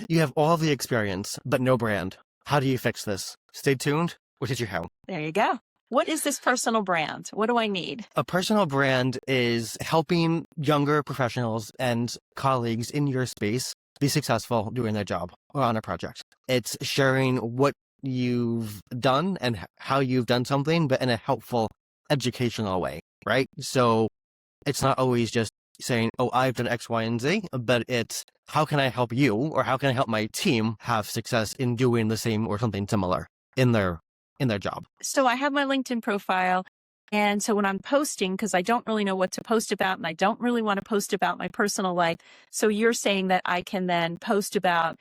You have all the experience, but no brand. How do you fix this? Stay tuned. We'll teach you how. There you go. What is this personal brand? What do I need? A personal brand is helping younger professionals and colleagues in your space be successful doing their job or on a project. It's sharing what you've done and how you've done something, but in a helpful, educational way, right? So it's not always just saying, oh, I've done X, Y, and Z, but it's how can I help you or how can I help my team have success in doing the same or something similar in their job. So I have my LinkedIn profile. And so when I'm posting, because I don't really know what to post about and I don't really want to post about my personal life. So you're saying that I can then post about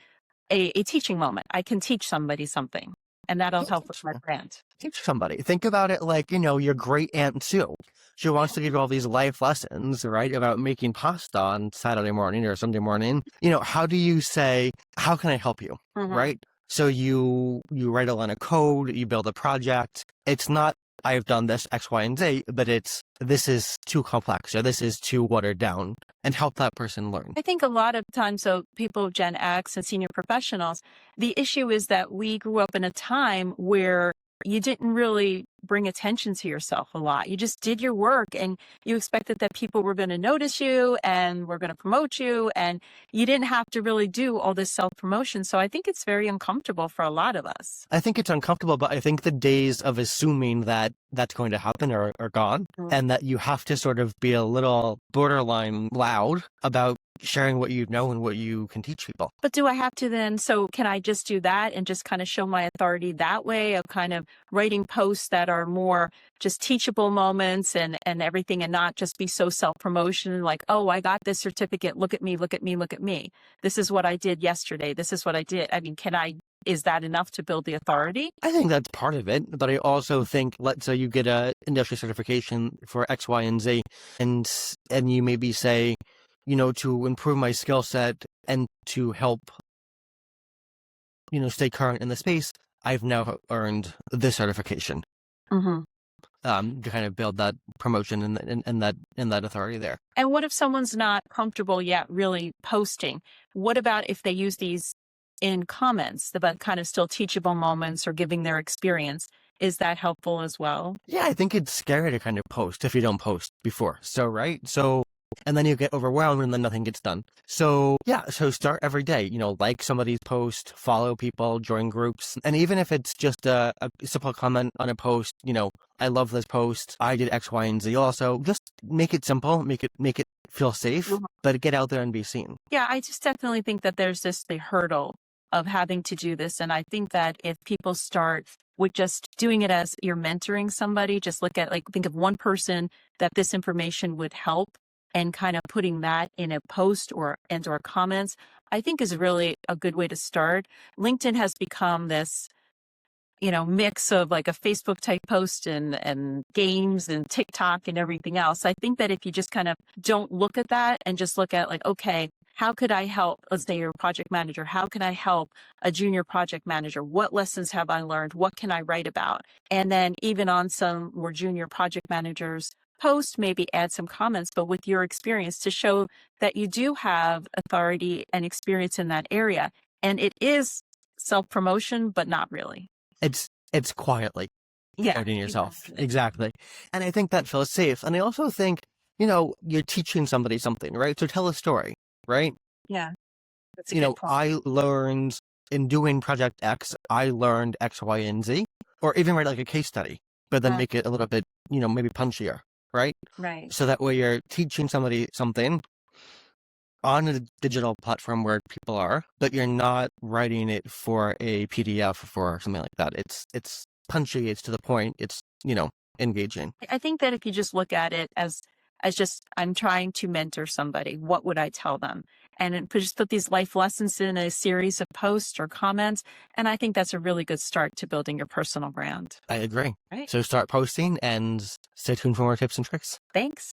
a teaching moment. I can teach somebody something and that'll help with my brand. Teach somebody. Think about it like, your great Aunt Sue. She wants to give you all these life lessons, right, about making pasta on Saturday morning or Sunday morning. How do you say, how can I help you, right? So you write a line of code, you build a project. It's not, I've done this X, Y, and Z, but it's, this is too complex or this is too watered down, and help that person learn. I think a lot of times, so people, Gen X and senior professionals, the issue is that we grew up in a time where you didn't really bring attention to yourself a lot. You just did your work and you expected that people were going to notice you and were going to promote you, and you didn't have to really do all this self-promotion. So I think it's very uncomfortable for a lot of us. I think it's uncomfortable, but I think the days of assuming that that's going to happen are gone, and that you have to sort of be a little borderline loud about sharing what you know and what you can teach people. But do I have to then, so can I just do that and just kind of show my authority that way of kind of writing posts that are more just teachable moments and everything, and not just be so self-promotion like, oh, I got this certificate. Look at me, look at me, look at me. This is what I did yesterday. This is what I did. I mean, is that enough to build the authority? I think that's part of it, but I also think, let's say you get a industry certification for X, Y, and Z, and you maybe say, to improve my skill set and to help, stay current in the space, I've now earned this certification. To kind of build that promotion and that authority there. And what if someone's not comfortable yet really posting? What about if they use these in comments, about kind of still teachable moments or giving their experience? Is that helpful as well? Yeah, I think it's scary to kind of post if you don't post before. So, right? So, and then you get overwhelmed and then nothing gets done. So yeah, so start every day, like somebody's post, follow people, join groups. And even if it's just a simple comment on a post, I love this post, I did X, Y, and Z also, just make it simple, make it feel safe, but get out there and be seen. Yeah, I just definitely think that there's the hurdle of having to do this. And I think that if people start with just doing it as you're mentoring somebody, just think of one person that this information would help, and kind of putting that in a post or comments, I think is really a good way to start. LinkedIn has become this, mix of like a Facebook type post and games and TikTok and everything else. I think that if you just kind of don't look at that and just look at like, okay, how could I help? Let's say you're a project manager. How can I help a junior project manager? What lessons have I learned? What can I write about? And then even on some more junior project managers post, maybe add some comments, but with your experience to show that you do have authority and experience in that area. And it is self-promotion, but not really. It's quietly promoting yourself. Exactly. And I think that feels safe. And I also think, you're teaching somebody something, right? So tell a story, right? Yeah. That's a good point. I learned in doing project X, I learned X, Y, and Z, or even write like a case study, but then make it a little bit, maybe punchier. Right? Right. So that way you're teaching somebody something on a digital platform where people are, but you're not writing it for a PDF or something like that. It's punchy, it's to the point, it's, engaging. I think that if you just look at it as just, I'm trying to mentor somebody, what would I tell them? And just put these life lessons in a series of posts or comments. And I think that's a really good start to building your personal brand. I agree. Right. So start posting and stay tuned for more tips and tricks. Thanks.